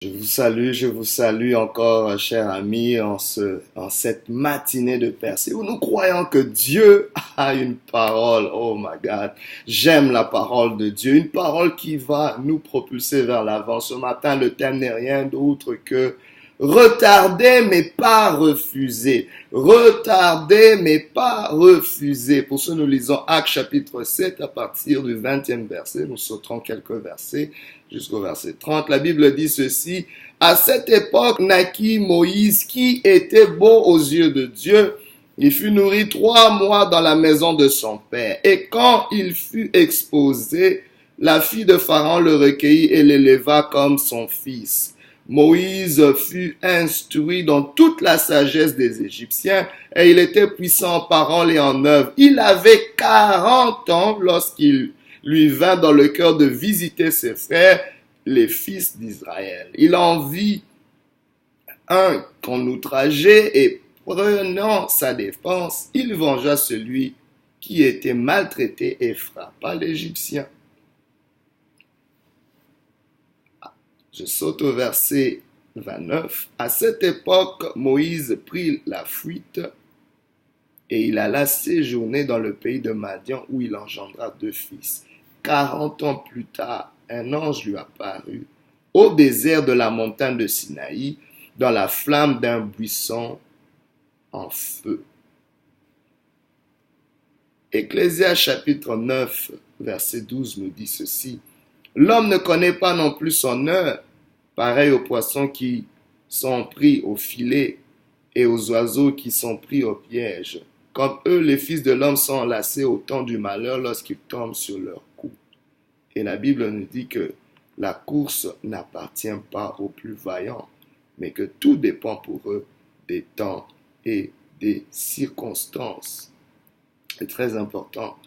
Je vous salue encore, cher ami, en cette matinée de percée où nous croyons que Dieu a une parole. Oh my God, j'aime la parole de Dieu, une parole qui va nous propulser vers l'avant. Ce matin, le thème n'est rien d'autre que retarder mais pas refuser. Retarder mais pas refuser. Pour ce, nous lisons Actes chapitre 7 à partir du 20e verset. Nous sauterons quelques versets jusqu'au verset 30. La Bible dit ceci: à cette époque naquit Moïse, qui était beau aux yeux de Dieu. Il fut nourri 3 mois dans la maison de son père. Et quand il fut exposé, la fille de Pharaon le recueillit et l'éleva comme son fils. Moïse fut instruit dans toute la sagesse des Égyptiens et il était puissant en parole et en œuvre. Il avait 40 ans lorsqu'il lui vint dans le cœur de visiter ses frères, les fils d'Israël. Il en vit un qu'on outrageait et prenant sa défense, il vengea celui qui était maltraité et frappa l'Égyptien. Je saute au verset 29. À cette époque, Moïse prit la fuite et il alla séjourner dans le pays de Madian où il engendra 2 fils. 40 ans plus tard, un ange lui apparut au désert de la montagne de Sinaï, dans la flamme d'un buisson en feu. Ecclésias chapitre 9, verset 12 nous dit ceci: l'homme ne connaît pas non plus son heure, pareil aux poissons qui sont pris au filet et aux oiseaux qui sont pris au piège. Comme eux, les fils de l'homme sont enlacés au temps du malheur lorsqu'ils tombent sur leur cou. Et la Bible nous dit que la course n'appartient pas aux plus vaillants, mais que tout dépend pour eux des temps et des circonstances. C'est très important.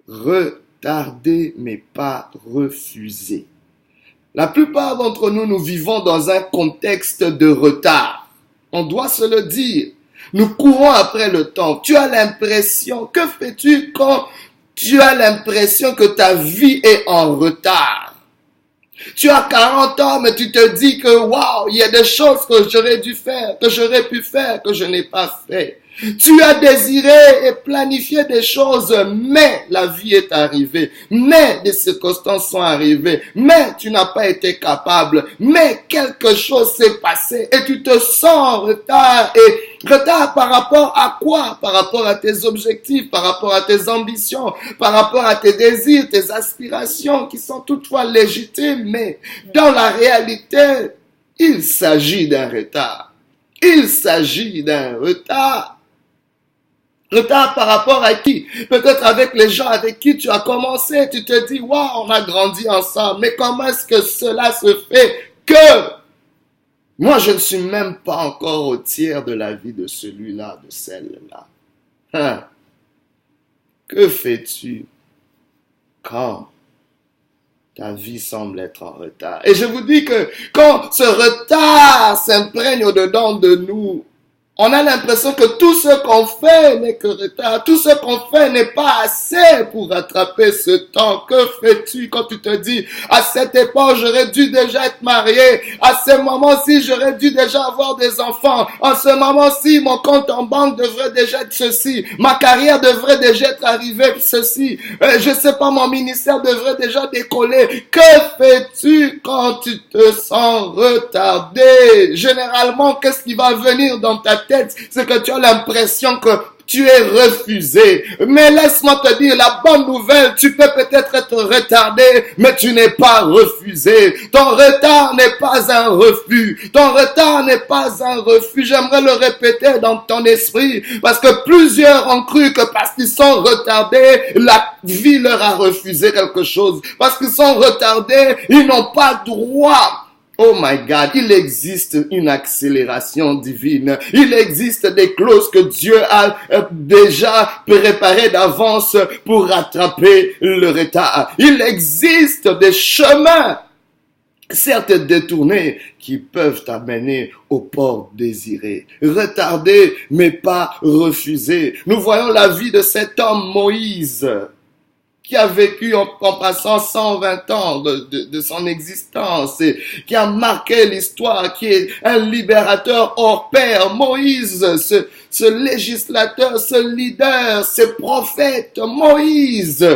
Retarder, mais pas refuser. La plupart d'entre nous, nous vivons dans un contexte de retard. On doit se le dire. Nous courons après le temps. Tu as l'impression, que fais-tu quand tu as l'impression que ta vie est en retard? Tu as 40 ans, mais tu te dis que waouh, il y a des choses que j'aurais dû faire, que j'aurais pu faire, que je n'ai pas fait. Tu as désiré et planifié des choses, mais la vie est arrivée, mais des circonstances sont arrivées, mais tu n'as pas été capable, mais quelque chose s'est passé et tu te sens en retard. Et retard par rapport à quoi? Par rapport à tes objectifs, par rapport à tes ambitions, par rapport à tes désirs, tes aspirations qui sont toutefois légitimes, mais dans la réalité, il s'agit d'un retard. Il s'agit d'un retard. Retard par rapport à qui? Peut-être avec les gens avec qui tu as commencé. Tu te dis, waouh, on a grandi ensemble. Mais comment est-ce que cela se fait que moi, je ne suis même pas encore au tiers de la vie de celui-là, de celle-là? Hein? Que fais-tu quand ta vie semble être en retard? Et je vous dis que quand ce retard s'imprègne au-dedans de nous, on a l'impression que tout ce qu'on fait n'est que retard. Tout ce qu'on fait n'est pas assez pour rattraper ce temps. Que fais-tu quand tu te dis, à cette époque, j'aurais dû déjà être marié. À ce moment-ci, j'aurais dû déjà avoir des enfants. En ce moment-ci, mon compte en banque devrait déjà être ceci. Ma carrière devrait déjà être arrivée ceci. Je sais pas, mon ministère devrait déjà décoller. Que fais-tu quand tu te sens retardé? Généralement, qu'est-ce qui va venir dans ta tête? C'est que tu as l'impression que tu es refusé. Mais laisse-moi te dire la bonne nouvelle, tu peux peut-être être retardé, mais tu n'es pas refusé. Ton retard n'est pas un refus. Ton retard n'est pas un refus. J'aimerais le répéter dans ton esprit, parce que plusieurs ont cru que parce qu'ils sont retardés, la vie leur a refusé quelque chose. Parce qu'ils sont retardés, ils n'ont pas droit. Oh my God, il existe une accélération divine. Il existe des clauses que Dieu a déjà préparées d'avance pour rattraper le retard. Il existe des chemins, certes détournés, qui peuvent t'amener au port désiré. Retardé, mais pas refusé. Nous voyons la vie de cet homme Moïse, qui a vécu en passant 120 ans de son existence, et qui a marqué l'histoire, qui est un libérateur hors pair, Moïse, ce législateur, ce leader, ce prophète, Moïse,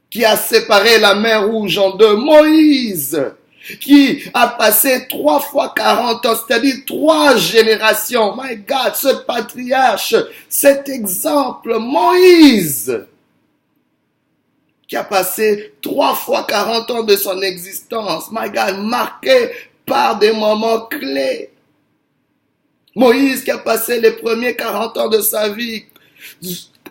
qui a séparé la mer Rouge en deux, Moïse, qui a passé 3 fois 40 ans, c'est-à-dire 3 générations. My God, ce patriarche, cet exemple, Moïse, qui a passé 3 fois 40 ans de son existence. My God, marqué par des moments clés. Moïse qui a passé les premiers 40 ans de sa vie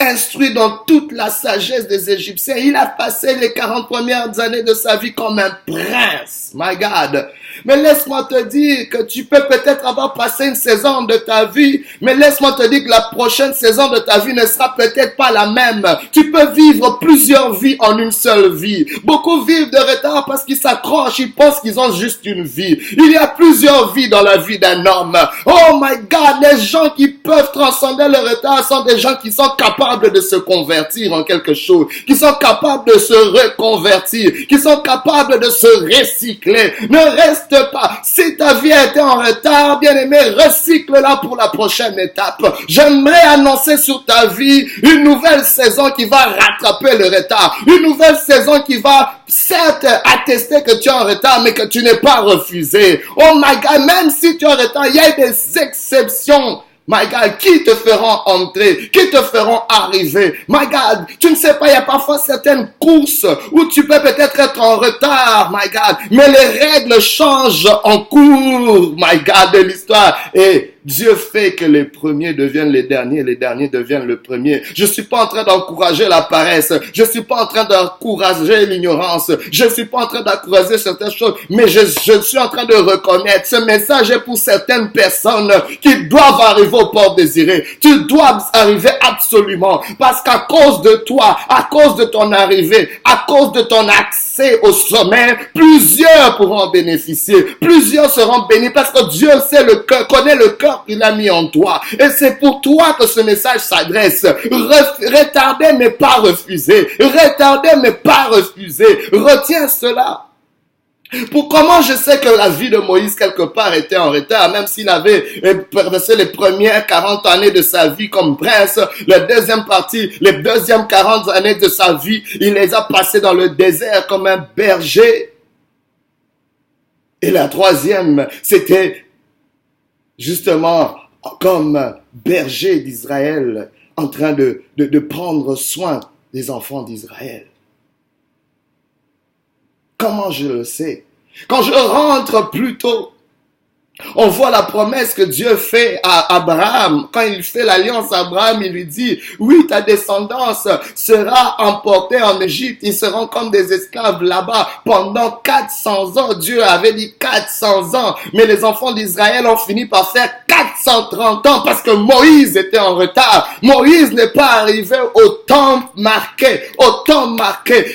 instruit dans toute la sagesse des Égyptiens. Il a passé les 40 premières années de sa vie comme un prince. My God. Mais laisse-moi te dire que tu peux peut-être avoir passé une saison de ta vie, mais laisse-moi te dire que la prochaine saison de ta vie ne sera peut-être pas la même. Tu peux vivre plusieurs vies en une seule vie. Beaucoup vivent de retard parce qu'ils s'accrochent, ils pensent qu'ils ont juste une vie. Il y a plusieurs vies dans la vie d'un homme. Oh my God, les gens qui peuvent transcender le retard sont des gens qui sont capables de se convertir en quelque chose, qui sont capables de se reconvertir, qui sont capables de se recycler. Ne reste pas. Si ta vie a été en retard, bien aimé, recycle-la pour la prochaine étape. J'aimerais annoncer sur ta vie une nouvelle saison qui va rattraper le retard. Une nouvelle saison qui va certes attester que tu es en retard, mais que tu n'es pas refusé. Oh my God, même si tu es en retard, il y a des exceptions. My God, qui te feront entrer, qui te feront arriver. My God, tu ne sais pas, il y a parfois certaines courses où tu peux peut-être être en retard, my God, mais les règles changent en cours, my God, de l'histoire. Et Dieu fait que les premiers deviennent les derniers deviennent le premier. Je suis pas en train d'encourager la paresse. Je suis pas en train d'encourager l'ignorance. Je suis pas en train d'encourager certaines choses. Mais je suis en train de reconnaître. Ce message est pour certaines personnes qui doivent arriver au port désiré. Tu dois arriver absolument. Parce qu'à cause de toi, à cause de ton arrivée, à cause de ton accès au sommet, plusieurs pourront en bénéficier. Plusieurs seront bénis parce que Dieu sait le cœur, connaît le cœur qu'il a mis en toi. Et c'est pour toi que ce message s'adresse. Retardé mais pas refusé. Retardé mais pas refusé. Retiens cela. Pour comment je sais que la vie de Moïse quelque part était en retard, même s'il avait passé les premières 40 années de sa vie comme prince, la deuxième partie, les deuxièmes 40 années de sa vie, il les a passées dans le désert comme un berger. Et la troisième, c'était justement comme berger d'Israël en train de prendre soin des enfants d'Israël. Comment je le sais? Quand je rentre plus tôt, on voit la promesse que Dieu fait à Abraham. Quand il fait l'alliance à Abraham, il lui dit, oui, ta descendance sera emportée en Égypte. Ils seront comme des esclaves là-bas pendant 400 ans. Dieu avait dit 400 ans. Mais les enfants d'Israël ont fini par faire 430 ans parce que Moïse était en retard. Moïse n'est pas arrivé au temps marqué.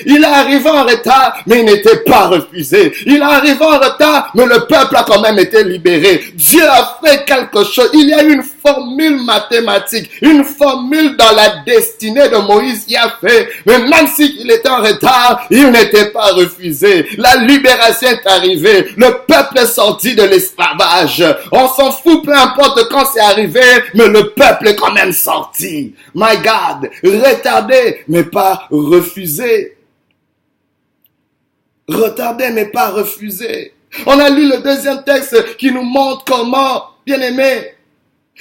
Il est arrivé en retard, mais il n'était pas refusé. Il est arrivé en retard, mais le peuple a quand même été libéré. Dieu a fait quelque chose. Il y a une formule mathématique, une formule dans la destinée de Moïse qui a fait. Mais même s'il était en retard, il n'était pas refusé. La libération est arrivée. Le peuple est sorti de l'esclavage. On s'en fout, peu importe quand c'est arrivé, mais le peuple est quand même sorti. My God, retardé, mais pas refusé. Retardé, mais pas refusé. On a lu le deuxième texte qui nous montre comment, bien aimé,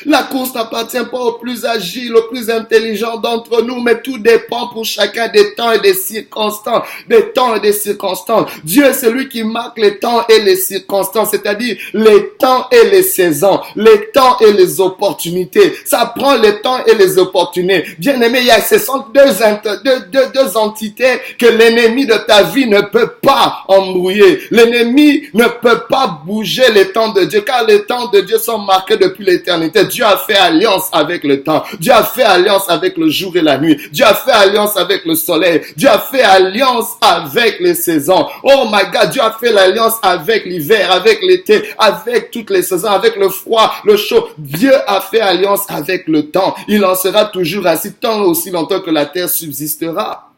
la course n'appartient pas au plus agile, au plus intelligent d'entre nous, mais tout dépend pour chacun des temps et des circonstances. Des temps et des circonstances. Dieu est celui qui marque les temps et les circonstances, c'est-à-dire les temps et les saisons, les temps et les opportunités. Ça prend les temps et les opportunités. Bien aimé, ce sont deux entités que l'ennemi de ta vie ne peut pas embrouiller. L'ennemi ne peut pas bouger les temps de Dieu, car les temps de Dieu sont marqués depuis l'éternité. Dieu a fait alliance avec le temps. Dieu a fait alliance avec le jour et la nuit. Dieu a fait alliance avec le soleil. Dieu a fait alliance avec les saisons. Oh my God, Dieu a fait l'alliance avec l'hiver, avec l'été, avec toutes les saisons, avec le froid, le chaud. Dieu a fait alliance avec le temps. Il en sera toujours ainsi tant aussi longtemps que la terre subsistera.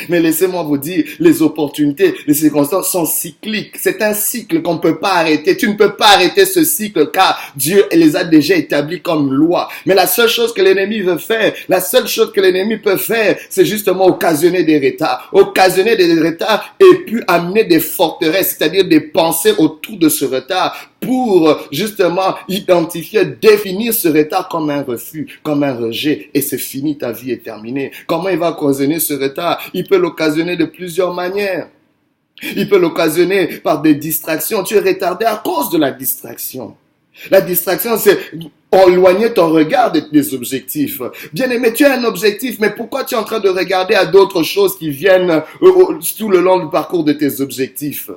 Mais laissez-moi vous dire, les opportunités, les circonstances sont cycliques. C'est un cycle qu'on ne peut pas arrêter. Tu ne peux pas arrêter ce cycle car Dieu les a déjà établis comme loi. Mais la seule chose que l'ennemi veut faire, la seule chose que l'ennemi peut faire, c'est justement occasionner des retards. Occasionner des retards et puis amener des forteresses, c'est-à-dire des pensées autour de ce retard pour justement identifier, définir ce retard comme un refus, comme un rejet, et c'est fini, ta vie est terminée. Comment il va occasionner ce retard? Il peut l'occasionner de plusieurs manières. Il peut l'occasionner par des distractions. Tu es retardé à cause de la distraction. La distraction, c'est éloigner ton regard de tes objectifs. Bien aimé, tu as un objectif, mais pourquoi tu es en train de regarder à d'autres choses qui viennent tout le long du parcours de tes objectifs?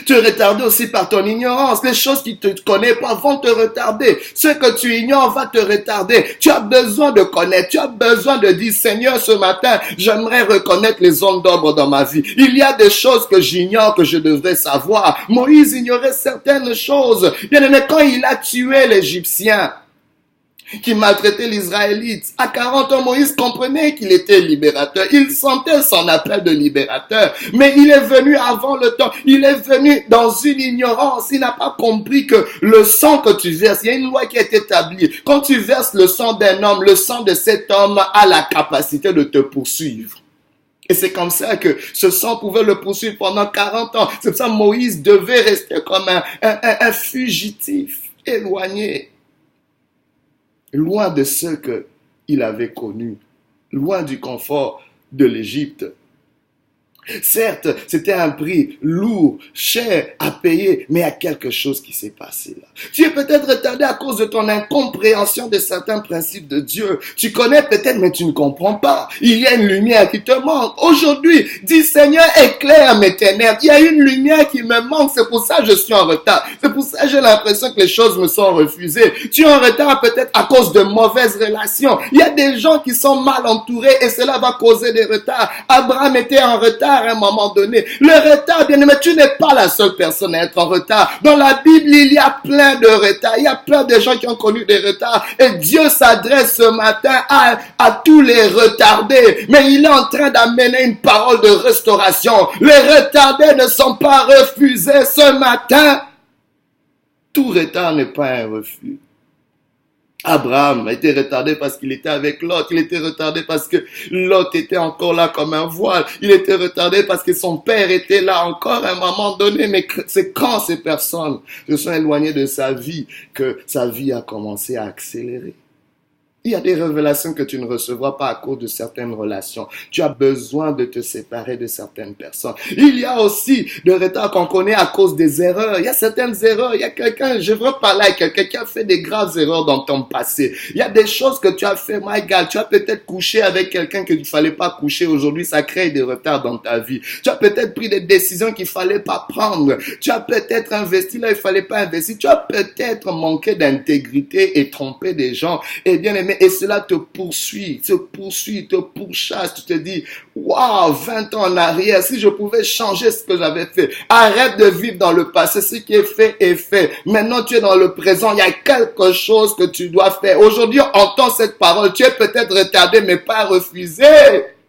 Tu es retardé aussi par ton ignorance. Les choses qui te connaissent pas vont te retarder. Ce que tu ignores va te retarder. Tu as besoin de connaître. Tu as besoin de dire, Seigneur, ce matin, j'aimerais reconnaître les ondes d'ombre dans ma vie. Il y a des choses que j'ignore, que je devrais savoir. Moïse ignorait certaines choses. Bien aimé, quand il a tué l'Égyptien qui maltraitait l'Israélite. À 40 ans, Moïse comprenait qu'il était libérateur. Il sentait son appel de libérateur. Mais il est venu avant le temps. Il est venu dans une ignorance. Il n'a pas compris que le sang que tu verses, il y a une loi qui est établie. Quand tu verses le sang d'un homme, le sang de cet homme a la capacité de te poursuivre. Et c'est comme ça que ce sang pouvait le poursuivre pendant 40 ans. C'est pour ça que Moïse devait rester comme un fugitif, éloigné. Loin de ce qu'il avait connu, loin du confort de l'Égypte. Certes, c'était un prix lourd, cher à payer, mais il y a quelque chose qui s'est passé là. Tu es peut-être retardé à cause de ton incompréhension de certains principes de Dieu. Tu connais peut-être, mais tu ne comprends pas. Il y a une lumière qui te manque. Aujourd'hui, dis Seigneur, éclaire mes ténèbres. Il y a une lumière qui me manque, c'est pour ça que je suis en retard. C'est pour ça que j'ai l'impression que les choses me sont refusées. Tu es en retard peut-être à cause de mauvaises relations. Il y a des gens qui sont mal entourés et cela va causer des retards. Abraham était en retard à un moment donné. Le retard, bien aimé, tu n'es pas la seule personne à être en retard. Dans la Bible, il y a plein de retards. Il y a plein de gens qui ont connu des retards. Et Dieu s'adresse ce matin à tous les retardés. Mais il est en train d'amener une parole de restauration. Les retardés ne sont pas refusés ce matin. Tout retard n'est pas un refus. Abraham a été retardé parce qu'il était avec Lot. Il était retardé parce que Lot était encore là comme un voile. Il était retardé parce que son père était là encore à un moment donné. Mais c'est quand ces personnes se sont éloignées de sa vie que sa vie a commencé à accélérer. Il y a des révélations que tu ne recevras pas à cause de certaines relations. Tu as besoin de te séparer de certaines personnes. Il y a aussi de retard qu'on connaît à cause des erreurs. Il y a certaines erreurs. Il y a quelqu'un, je veux parler à quelqu'un qui a fait des graves erreurs dans ton passé. Il y a des choses que tu as fait, my God. Tu as peut-être couché avec quelqu'un qu'il ne fallait pas coucher. Aujourd'hui, ça crée des retards dans ta vie. Tu as peut-être pris des décisions qu'il ne fallait pas prendre. Tu as peut-être investi là, il ne fallait pas investir. Tu as peut-être manqué d'intégrité et trompé des gens. Et bien aimé, et cela te poursuit, te pourchasse. Tu te dis, waouh, 20 ans en arrière, si je pouvais changer ce que j'avais fait. Arrête de vivre dans le passé. Ce qui est fait est fait. Maintenant, tu es dans le présent. Il y a quelque chose que tu dois faire. Aujourd'hui, entends cette parole. Tu es peut-être retardé, mais pas refusé.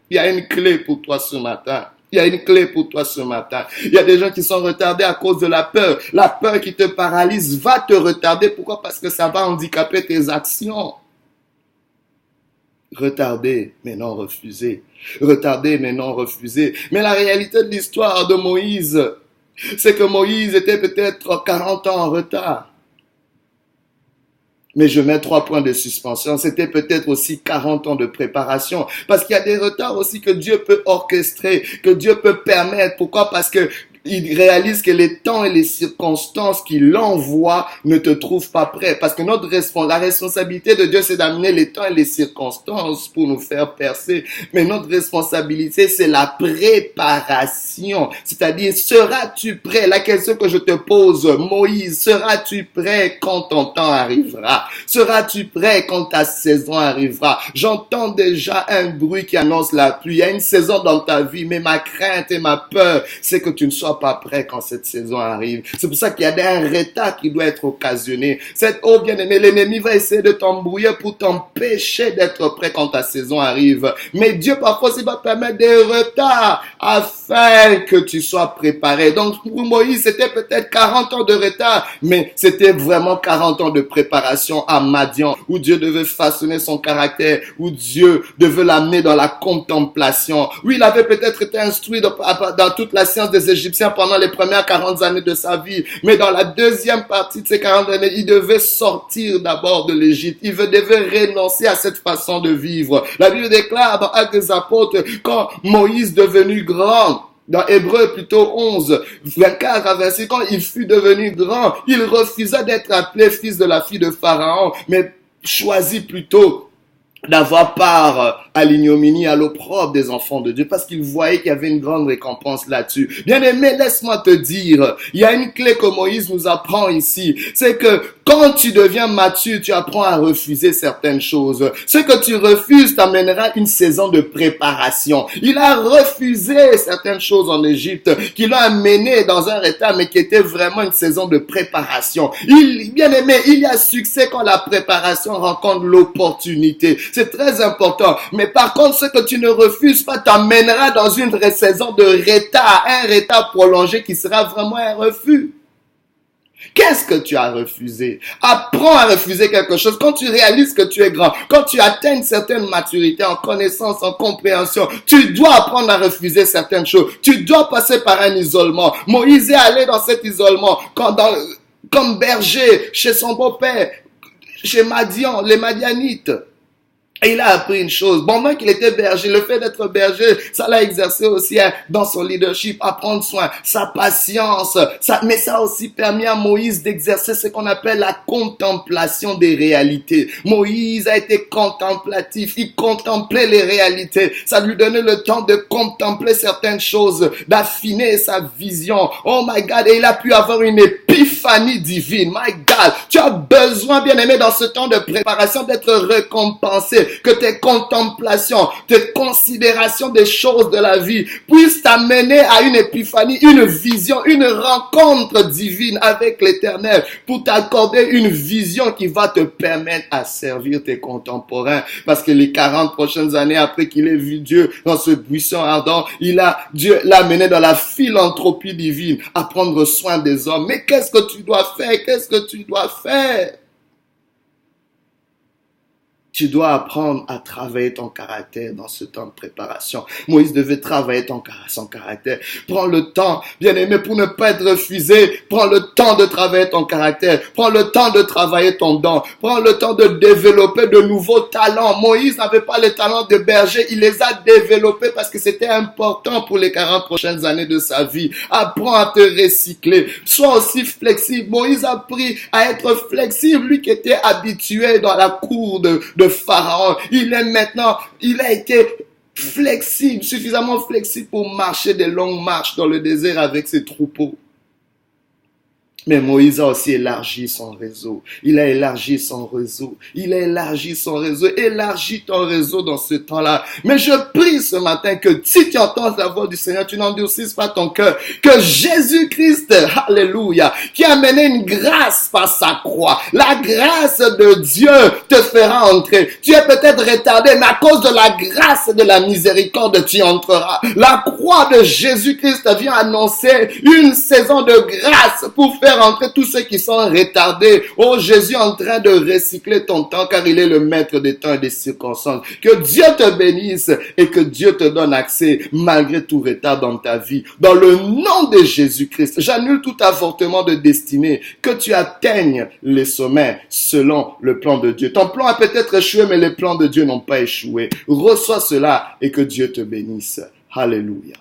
Il y a une clé pour toi ce matin. Il y a une clé pour toi ce matin. Il y a des gens qui sont retardés à cause de la peur. La peur qui te paralyse va te retarder. Pourquoi? Parce que ça va handicaper tes actions. Retardé, mais non refusé. Retardé, mais non refusé. Mais la réalité de l'histoire de Moïse, c'est que Moïse était peut-être 40 ans en retard. Mais je mets 3 points de suspension. C'était peut-être aussi 40 ans de préparation. Parce qu'il y a des retards aussi que Dieu peut orchestrer, que Dieu peut permettre. Pourquoi? Parce que il réalise que les temps et les circonstances qu'il envoie ne te trouvent pas prêt. Parce que la responsabilité de Dieu, c'est d'amener les temps et les circonstances pour nous faire percer. Mais notre responsabilité, c'est la préparation. C'est-à-dire, seras-tu prêt? La question que je te pose, Moïse, seras-tu prêt quand ton temps arrivera? Seras-tu prêt quand ta saison arrivera? J'entends déjà un bruit qui annonce la pluie. Il y a une saison dans ta vie, mais ma crainte et ma peur, c'est que tu ne sois sois pas prêt quand cette saison arrive. C'est pour ça qu'il y a un retard qui doit être occasionné. Oh bien-aimé, l'ennemi va essayer de t'embrouiller pour t'empêcher d'être prêt quand ta saison arrive. Mais Dieu parfois il va permettre des retards afin que tu sois préparé. Donc pour Moïse, c'était peut-être 40 ans de retard, mais c'était vraiment 40 ans de préparation à Madian, où Dieu devait façonner son caractère, où Dieu devait l'amener dans la contemplation. Oui, il avait peut-être été instruit dans toute la science des Égyptiens pendant les premières 40 années de sa vie, mais dans la deuxième partie de ces 40 années, il devait sortir d'abord de l'Égypte. Il devait renoncer à cette façon de vivre. La Bible déclare dans Actes des Apôtres, quand Moïse devenu grand, dans Hébreux plutôt 11, 24 à 26, quand il fut devenu grand, il refusa d'être appelé fils de la fille de Pharaon, mais choisit plutôt d'avoir part à l'ignominie, à l'opprobre des enfants de Dieu, parce qu'il voyait qu'il y avait une grande récompense là-dessus. Bien-aimé, laisse-moi te dire, il y a une clé que Moïse nous apprend ici, c'est que quand tu deviens mature, tu apprends à refuser certaines choses. Ce que tu refuses t'amènera une saison de préparation. Il a refusé certaines choses en Égypte qui l'ont amené dans un état, mais qui était vraiment une saison de préparation. Bien-aimé, il y a succès quand la préparation rencontre l'opportunité. C'est très important. Mais par contre, ce que tu ne refuses pas t'amènera dans une saison de retard, un retard prolongé qui sera vraiment un refus. Qu'est-ce que tu as refusé? Apprends à refuser quelque chose quand tu réalises que tu es grand, quand tu atteins une certaine maturité en connaissance, en compréhension. Tu dois apprendre à refuser certaines choses. Tu dois passer par un isolement. Moïse est allé dans cet isolement comme berger chez son beau-père, chez Madian, les Madianites. Et il a appris une chose, pendant qu'il était berger, le fait d'être berger, ça l'a exercé aussi dans son leadership, à prendre soin, sa patience, mais ça a aussi permis à Moïse d'exercer ce qu'on appelle la contemplation des réalités. Moïse a été contemplatif, il contemplait les réalités, ça lui donnait le temps de contempler certaines choses, d'affiner sa vision. Oh my God, et il a pu avoir une épiphanie divine. My God, tu as besoin, bien-aimé, dans ce temps de préparation, d'être récompensé, que tes contemplations, tes considérations des choses de la vie puissent t'amener à une épiphanie, une vision, une rencontre divine avec l'Éternel pour t'accorder une vision qui va te permettre à servir tes contemporains. Parce que les 40 prochaines années après qu'il ait vu Dieu dans ce buisson ardent, Dieu l'a mené dans la philanthropie divine, à prendre soin des hommes. Mais qu'est-ce que tu dois faire? Qu'est-ce que tu dois faire? Tu dois apprendre à travailler ton caractère dans ce temps de préparation. Moïse devait travailler son caractère. Prends le temps, bien-aimé, pour ne pas être refusé. Prends le temps de travailler ton caractère. Prends le temps de travailler ton don. Prends le temps de développer de nouveaux talents. Moïse n'avait pas les talents de berger. Il les a développés parce que c'était important pour les 40 prochaines années de sa vie. Apprends à te recycler. Sois aussi flexible. Moïse a appris à être flexible. Lui qui était habitué dans la cour de Pharaon, il a été flexible, suffisamment flexible pour marcher des longues marches dans le désert avec ses troupeaux. Mais Moïse a aussi élargi son réseau. Il a élargi son réseau. Il a élargi son réseau. Élargis ton réseau dans ce temps-là. Mais je prie ce matin que si tu entends la voix du Seigneur, tu n'endurcisses pas ton cœur. Que Jésus-Christ, alléluia, qui a mené une grâce par sa croix, la grâce de Dieu te fera entrer. Tu es peut-être retardé, mais à cause de la grâce et de la miséricorde, tu entreras. La croix de Jésus-Christ vient annoncer une saison de grâce pour faire entrer tous ceux qui sont retardés. Oh, Jésus est en train de recycler ton temps car il est le maître des temps et des circonstances. Que Dieu te bénisse et que Dieu te donne accès malgré tout retard dans ta vie. Dans le nom de Jésus-Christ, j'annule tout avortement de destinée. Que tu atteignes les sommets selon le plan de Dieu. Ton plan a peut-être échoué, mais les plans de Dieu n'ont pas échoué. Reçois cela et que Dieu te bénisse. Alléluia.